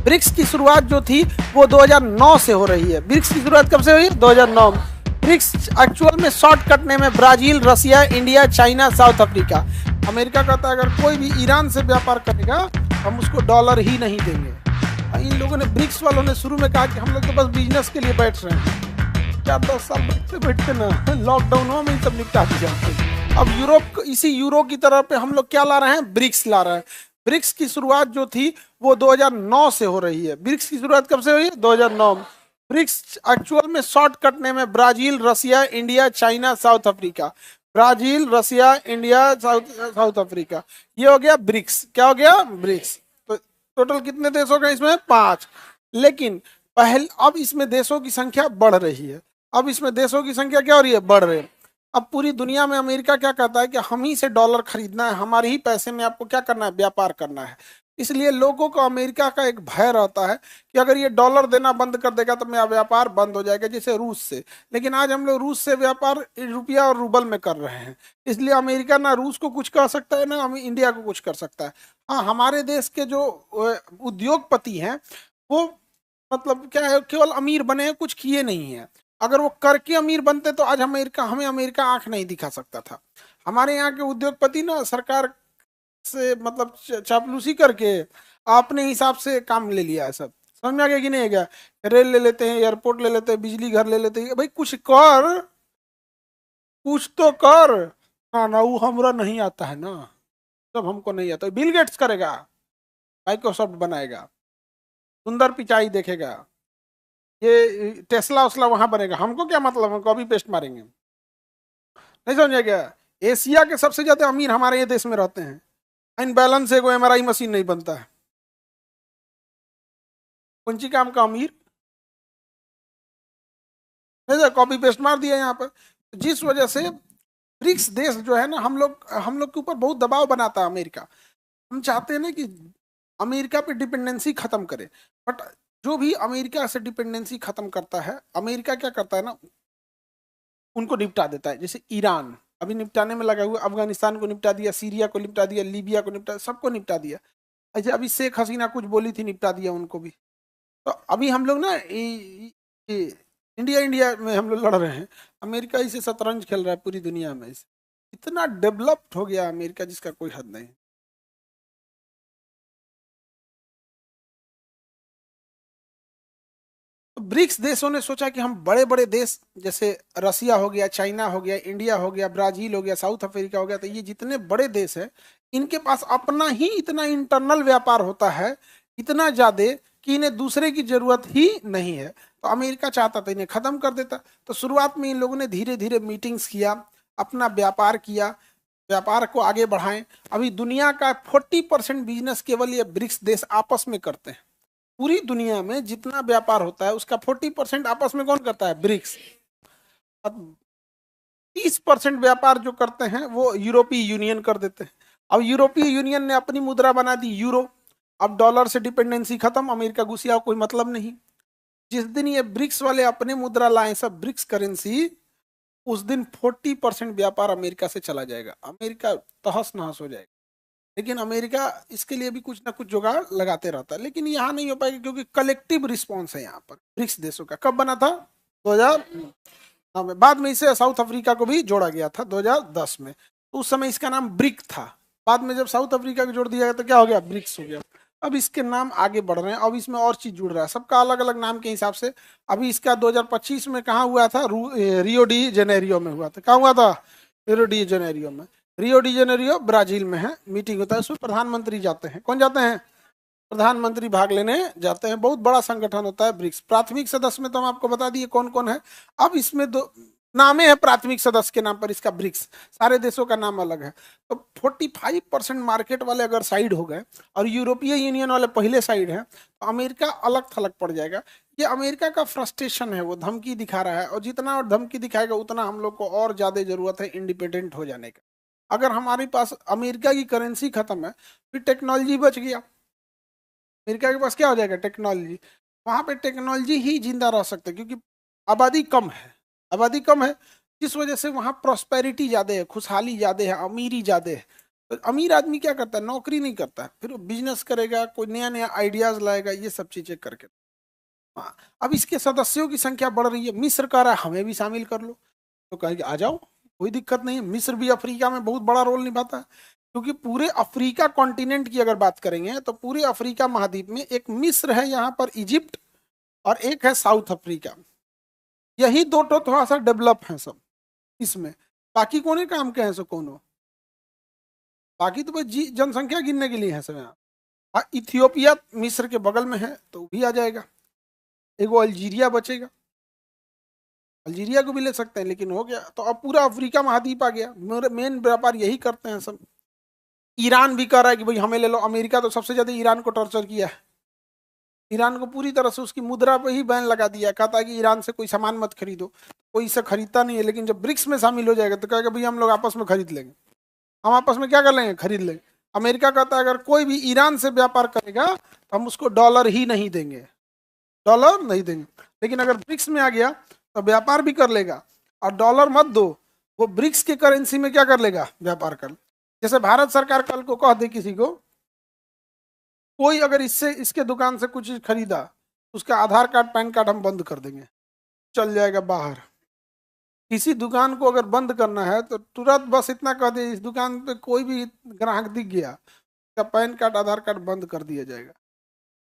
BRICS की शुरुआत जो थी वो 2009 से हो रही है। ब्रिक्स की शुरुआत कब से हुई? 2009। ब्रिक्स एक्चुअल में शॉर्टकट नेम है Brazil, Russia, India, China, South Africa. America कहता है अगर कोई भी ईरान से व्यापार करेगा हम उसको डॉलर ही नहीं देंगे। इन लोगों ने, ब्रिक्स वालों ने शुरू में कहा कि हम लोग तो बस बिजनेस के लिए बैठ रहे हैं। 4-10 साल बैठते बैठते ना लॉकडाउन हुआ में सब निपटा दिया। अब यूरोप, इसी यूरो की तरह पे हम लोग क्या ला रहे हैं? ब्रिक्स ला रहे हैं। ब्रिक्स की शुरुआत जो थी वो 2009 से हो रही है। ब्रिक्स की शुरुआत कब से हुई है? 2009। ब्रिक्स एक्चुअल में शॉर्टकट नेम है Brazil, Russia, India, China, South Africa. Brazil, Russia, India, South Africa, ये हो गया ब्रिक्स। क्या हो गया? ब्रिक्स। तो टोटल कितने देश हो गए इसमें? 5। लेकिन अब इसमें देशों की संख्या बढ़ रही है। अब इसमें देशों की संख्या क्या हो रही है? बढ़ रही है। अब पूरी दुनिया में अमेरिका क्या कहता है कि हम ही से डॉलर खरीदना है, हमारे ही पैसे में आपको क्या करना है? व्यापार करना है। इसलिए लोगों को अमेरिका का एक भय रहता है कि अगर ये डॉलर देना बंद कर देगा तो मेरा व्यापार बंद हो जाएगा, जैसे रूस से। लेकिन आज हम लोग रूस से व्यापार रुपया और रूबल में कर रहे हैं। इसलिए अमेरिका ना रूस को कुछ कर सकता है ना इंडिया को कुछ कर सकता है। हाँ, हमारे देश के जो उद्योगपति हैं वो मतलब क्या है, केवल अमीर बने हैं, कुछ किए नहीं है। अगर वो करके अमीर बनते तो आज हमें अमेरिका आंख नहीं दिखा सकता था। हमारे यहाँ के उद्योगपति ना सरकार से मतलब चापलूसी करके अपने हिसाब से काम ले लिया है सब। समझ में आ गया कि नहीं? है क्या? रेल ले लेते हैं, एयरपोर्ट ले लेते हैं, बिजली घर ले लेते हैं। भाई कुछ कर, कुछ तो कर। ना वो हमरा नहीं आता है ना, सब हमको नहीं आता। बिल गेट्स करेगा, माइक्रोसॉफ्ट बनाएगा, सुंदर पिचाई देखेगा, ये टेस्ला उसला वहां बनेगा। हमको क्या मतलब? हम कॉपी पेस्ट मारेंगे। नहीं समझा क्या? एशिया के सबसे ज्यादा अमीर हमारे ये देश में रहते हैं। इन बैलेंस से कोई एमआरआई मशीन नहीं बनता है। कौन सी काम का अमीर? कॉपी पेस्ट मार दिया यहाँ पर। जिस वजह से ब्रिक्स देश जो है ना, हम लोग के ऊपर बहुत दबाव बनाता है अमेरिका। हम चाहते हैं ना कि अमेरिका पे डिपेंडेंसी खत्म करे। बट जो भी अमेरिका से डिपेंडेंसी खत्म करता है, अमेरिका क्या करता है ना, उनको निपटा देता है। जैसे ईरान अभी निपटाने में लगा हुआ, अफगानिस्तान को निपटा दिया, सीरिया को निपटा दिया, लीबिया को निपटा, सबको निपटा दिया। अच्छा, अभी शेख हसीना कुछ बोली थी, निपटा दिया उनको भी। तो अभी हम लोग ना इंडिया इंडिया में हम लोग लड़ रहे हैं। अमेरिका इसे शतरंज खेल रहा है पूरी दुनिया में। इसे इतना डेवलप्ड हो गया अमेरिका जिसका कोई हद नहीं। तो ब्रिक्स देशों ने सोचा कि हम बड़े बड़े देश जैसे रसिया हो गया, चाइना हो गया, इंडिया हो गया, ब्राजील हो गया, साउथ अफ्रीका हो गया, तो ये जितने बड़े देश हैं इनके पास अपना ही इतना इंटरनल व्यापार होता है, इतना ज्यादा कि इन्हें दूसरे की जरूरत ही नहीं है। तो अमेरिका चाहता था इन्हें खत्म कर देता। तो शुरुआत में इन लोगों ने धीरे धीरे मीटिंग्स किया, अपना व्यापार किया, व्यापार को आगे बढ़ाएं। अभी दुनिया का 40% बिजनेस केवल ये ब्रिक्स देश आपस में करते हैं। पूरी दुनिया में जितना व्यापार होता है उसका 40% आपस में कौन करता है? ब्रिक्स। अब 30% व्यापार जो करते हैं वो यूरोपीय यूनियन कर देते हैं। अब यूरोपीय यूनियन ने अपनी मुद्रा बना दी यूरो। अब डॉलर से डिपेंडेंसी खत्म, अमेरिका घुसिया, कोई मतलब नहीं। जिस दिन ये ब्रिक्स वाले अपने मुद्रा लाए, सब ब्रिक्स करेंसी, उस दिन 40% व्यापार अमेरिका से चला जाएगा। अमेरिका तहस नहस हो जाएगा। लेकिन अमेरिका इसके लिए भी कुछ ना कुछ जुगाड़ लगाते रहता है। लेकिन यहाँ नहीं हो पाएगा क्योंकि कलेक्टिव रिस्पॉन्स है यहाँ पर ब्रिक्स देशों का। कब बना था? 2000। हाँ, बाद में इसे साउथ अफ्रीका को भी जोड़ा गया था 2010 में। तो उस समय इसका नाम ब्रिक था। बाद में जब साउथ अफ्रीका को जोड़ दिया गया तो क्या हो गया? ब्रिक्स हो गया। अब इसके नाम आगे बढ़ रहे हैं, अब इसमें और चीज जुड़ रहा है, सबका अलग अलग नाम के हिसाब से। अभी इसका 2025 में कहाँ हुआ था? रियो डी जेनेरियो में हुआ था। कहाँ हुआ था? रियो डी जेनेरियो में। रियो डी जेनेरियो ब्राजील में है। मीटिंग होता है, उसमें प्रधानमंत्री जाते हैं। कौन जाते हैं? प्रधानमंत्री भाग लेने जाते हैं। बहुत बड़ा संगठन होता है ब्रिक्स। प्राथमिक सदस्य में तो हम आपको बता दिए कौन कौन है। अब इसमें दो नामे है प्राथमिक सदस्य के नाम पर, इसका ब्रिक्स। सारे देशों का नाम अलग है। तो 45% मार्केट वाले अगर साइड हो गए और यूरोपीय यूनियन वाले पहले साइड हैं तो अमेरिका अलग थलग पड़ जाएगा। ये अमेरिका का फ्रस्ट्रेशन है, वो धमकी दिखा रहा है। और जितना और धमकी दिखाएगा उतना हम लोग को और ज्यादा जरूरत है इंडिपेंडेंट हो जाने का। अगर हमारे पास अमेरिका की करेंसी खत्म है, फिर टेक्नोलॉजी बच गया। अमेरिका के पास क्या हो जाएगा? टेक्नोलॉजी। वहां पे टेक्नोलॉजी ही जिंदा रह सकते क्योंकि आबादी कम है। आबादी कम है जिस वजह से वहां प्रॉस्पेरिटी ज्यादा है, खुशहाली ज्यादा है, अमीरी ज्यादा है। तो अमीर आदमी क्या करता है, नौकरी नहीं करता है, फिर वो बिजनेस करेगा, कोई नया नया आइडियाज लाएगा, ये सब चीजें करके। हाँ, अब इसके सदस्यों की संख्या बढ़ रही है, मिस्र कह रहा है हमें भी शामिल कर लो, तो कहेंगे आ जाओ, कोई दिक्कत नहीं है। मिस्र भी अफ्रीका में बहुत बड़ा रोल निभाता है, क्योंकि पूरे अफ्रीका कॉन्टिनेंट की अगर बात करेंगे तो पूरे अफ्रीका महाद्वीप में एक मिस्र है, यहाँ पर इजिप्ट, और एक है साउथ अफ्रीका। यही दो तो थोड़ा सा डेवलप है सब इसमें, बाकी कोने काम के हैं सो कोनो, बाकी तो बस जनसंख्या गिनने के लिए है सब यहाँ। हाँ, इथियोपिया मिस्र के बगल में है तो भी आ जाएगा। एगो अल्जीरिया बचेगा, अल्जीरिया को भी ले सकते हैं, लेकिन हो गया तो अब पूरा अफ्रीका महाद्वीप आ गया। मेन व्यापार यही करते हैं सब। ईरान भी कह रहा है कि भाई हमें ले लो, अमेरिका तो सबसे ज्यादा ईरान को टॉर्चर किया है, ईरान को पूरी तरह से उसकी मुद्रा पे ही बैन लगा दिया, कहता है कि ईरान से कोई सामान मत खरीदो, कोई इसे खरीदता नहीं है। लेकिन जब ब्रिक्स में शामिल हो जाएगा तो कहेगा भाई हम लोग आपस में खरीद लेंगे, हम आपस में क्या कर लेंगे, खरीद लेंगे। अमेरिका कहता है अगर कोई भी ईरान से व्यापार करेगा तो हम उसको डॉलर ही नहीं देंगे, डॉलर नहीं देंगे। लेकिन अगर ब्रिक्स में आ गया तो व्यापार भी कर लेगा, और डॉलर मत दो, वो ब्रिक्स के करेंसी में क्या कर लेगा, व्यापार कर। जैसे भारत सरकार कल को कह दे किसी को, कोई अगर इससे इसके दुकान से कुछ चीज खरीदा, उसका आधार कार्ड पैन कार्ड हम बंद कर देंगे, चल जाएगा बाहर। किसी दुकान को अगर बंद करना है तो तुरंत बस इतना कह दे, इस दुकान पे कोई भी ग्राहक दिख गया, उसका पैन कार्ड आधार कार्ड बंद कर दिया जाएगा,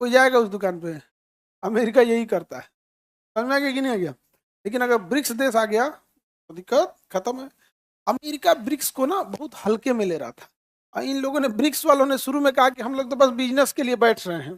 कोई जाएगा उस दुकान पे। अमेरिका यही करता है, समझ में आ गया कि नहीं आ गया। लेकिन अगर ब्रिक्स देश आ गया तो दिक्कत खत्म है। अमेरिका ब्रिक्स को ना बहुत हल्के में ले रहा था, और इन लोगों ने, ब्रिक्स वालों ने शुरू में कहा कि हम लोग तो बस बिजनेस के लिए बैठ रहे हैं।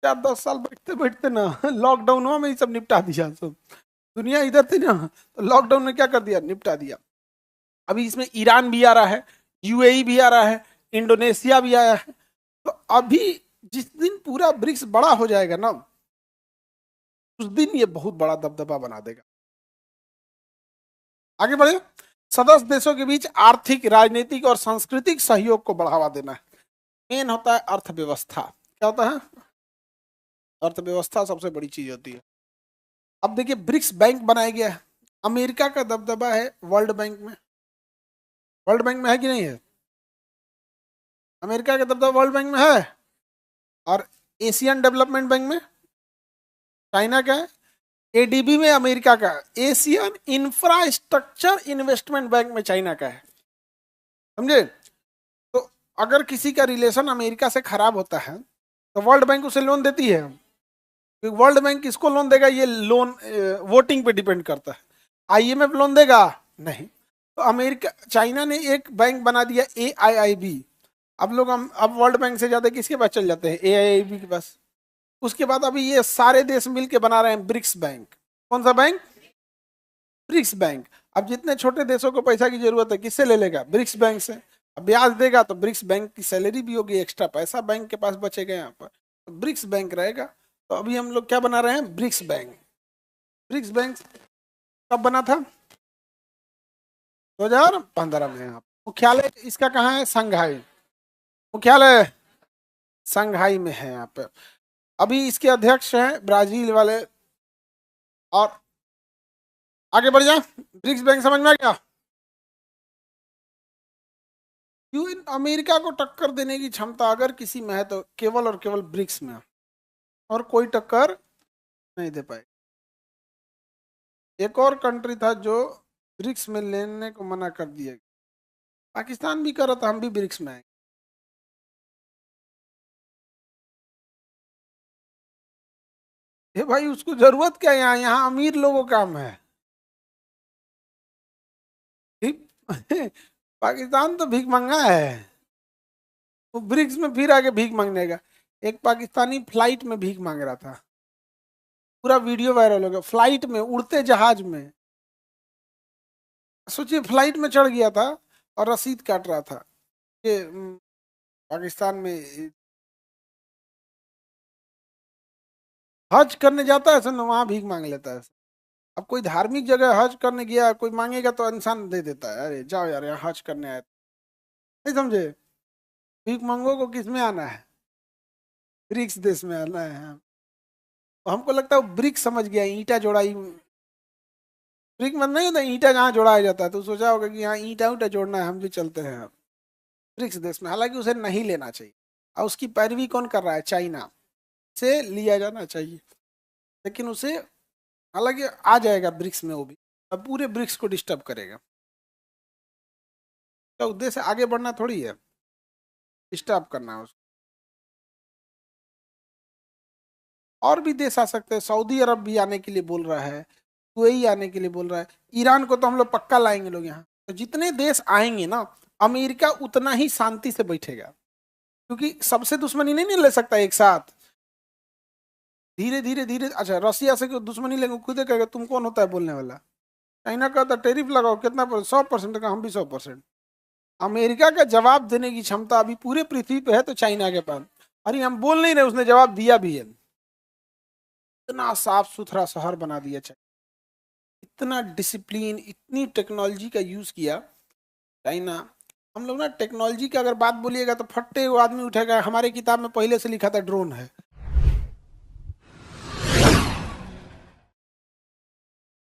4-10 साल बैठते बैठते ना लॉकडाउन में ही सब निपटा दिया सब। दुनिया इधर थी ना, तो लॉकडाउन ने क्या कर दिया, निपटा दिया। अभी इसमें ईरान भी आ रहा है, यूएई भी आ रहा है, इंडोनेशिया भी आया है। तो अभी जिस दिन पूरा ब्रिक्स बड़ा हो जाएगा ना, उस दिन ये बहुत बड़ा दबदबा बना देगा। आगे बढ़े। सदस्य देशों के बीच आर्थिक, राजनीतिक और सांस्कृतिक सहयोग को बढ़ावा देना है। मेन होता है अर्थव्यवस्था। क्या होता है, अर्थव्यवस्था सबसे बड़ी चीज होती है। अब देखिए ब्रिक्स बैंक बनाया गया है, अमेरिका का दबदबा है वर्ल्ड बैंक में, वर्ल्ड बैंक में है कि नहीं है, अमेरिका का दबदबा वर्ल्ड बैंक में है। और एशियन डेवलपमेंट बैंक में चाइना का है, एडीबी में अमेरिका का, एशियन इंफ्रास्ट्रक्चर इन्वेस्टमेंट बैंक में चाइना का है, समझे। तो अगर किसी का रिलेशन अमेरिका से खराब होता है तो वर्ल्ड बैंक उसे लोन देती है। वर्ल्ड बैंक किसको लोन देगा, ये लोन वोटिंग पे डिपेंड करता है। आईएमएफ लोन देगा नहीं। तो अमेरिका, चाइना ने एक बैंक बना दिया AIIB। अब लोग हम अब वर्ल्ड बैंक से ज्यादा किसके पास चल जाते हैं, AIIB के पास। उसके बाद अभी ये सारे देश मिलके बना रहे हैं ब्रिक्स बैंक। कौन सा बैंक, ब्रिक्स बैंक। अब जितने छोटे देशों को पैसा की जरूरत है किससे ले लेगा, ब्रिक्स बैंक से। अब ब्याज देगा तो ब्रिक्स बैंक की सैलरी भी होगी, एक्स्ट्रा पैसा बैंक के पास बचेगा यहाँ पर, तो ब्रिक्स बैंक रहेगा। तो अभी हम लोग क्या बना रहे हैं, ब्रिक्स बैंक। ब्रिक्स बैंक कब बना था, 2015 में। यहाँ मुख्यालय इसका कहाँ है, संघाई, मुख्यालय संघाई में है यहाँ पे। अभी इसके अध्यक्ष हैं ब्राजील वाले। और आगे बढ़ जाए, ब्रिक्स बैंक समझ में आ गया। क्यों अमेरिका को टक्कर देने की क्षमता अगर किसी में है तो केवल और केवल ब्रिक्स में, और कोई टक्कर नहीं दे पाए। एक और कंट्री था जो ब्रिक्स में लेने को मना कर दिया, पाकिस्तान भी कर रहा था हम भी ब्रिक्स में आए। ये भाई उसको जरूरत क्या है, यहाँ यहाँ अमीर लोगों का काम है। पाकिस्तान तो भीख मंगा है, वो ब्रिक्स में फिर आगे भीख मांगने का। एक पाकिस्तानी फ्लाइट में भीख मांग रहा था, पूरा वीडियो वायरल हो गया, फ्लाइट में, उड़ते जहाज में। सोचिए फ्लाइट में चढ़ गया था और रसीद काट रहा था कि पाकिस्तान में हज करने जाता है सर, वहां भीख मांग लेता है। अब कोई धार्मिक जगह हज करने गया, कोई मांगेगा तो इंसान दे देता है, अरे जाओ यार यहाँ हज करने आए, नहीं समझे। भीख मंगो को किस में आना है, ब्रिक्स देश में आना है। तो हमको लगता है ब्रिक्स समझ गया, ईंटा जोड़ाई, ब्रिक मतलब नहीं होता ईंटा जहाँ जोड़ाया जाता है, तो सोचा होगा कि यहाँ ईंटा उटा जोड़ना है, हम भी चलते हैं। ब्रिक्स देश में, हालांकि उसे नहीं लेना चाहिए। और उसकी पैरवी कौन कर रहा है? चाइना से लिया जाना चाहिए, लेकिन उसे हालांकि आ जाएगा ब्रिक्स में वो भी, अब पूरे ब्रिक्स को डिस्टर्ब करेगा। तो उद्देश्य आगे बढ़ना थोड़ी है, डिस्टर्ब करना है उसको। और भी देश आ सकते हैं, सऊदी अरब भी आने के लिए बोल रहा है, यूएई आने के लिए बोल रहा है, ईरान को तो हम लोग पक्का लाएंगे लोग यहाँ। तो जितने देश आएंगे ना, अमेरिका उतना ही शांति से बैठेगा, क्योंकि सबसे दुश्मनी नहीं ले सकता एक साथ। धीरे धीरे धीरे, अच्छा रसिया से क्यों दुश्मनी लेंगे, खुद ही कहेगा तुम कौन होता है बोलने वाला। चाइना का तो टैरिफ लगाओ कितना 100% का, हम भी 100%। अमेरिका का जवाब देने की क्षमता अभी पूरे पृथ्वी पे है तो चाइना के पास। अरे हम बोल नहीं रहे, उसने जवाब दिया भी है। इतना साफ सुथरा शहर बना दिया चाइना, इतना डिसिप्लिन, इतनी टेक्नोलॉजी का यूज किया चाइना। हम लोग ना टेक्नोलॉजी की अगर बात बोलिएगा तो फट्टे वो आदमी उठेगा, हमारे किताब में पहले से लिखा था ड्रोन है।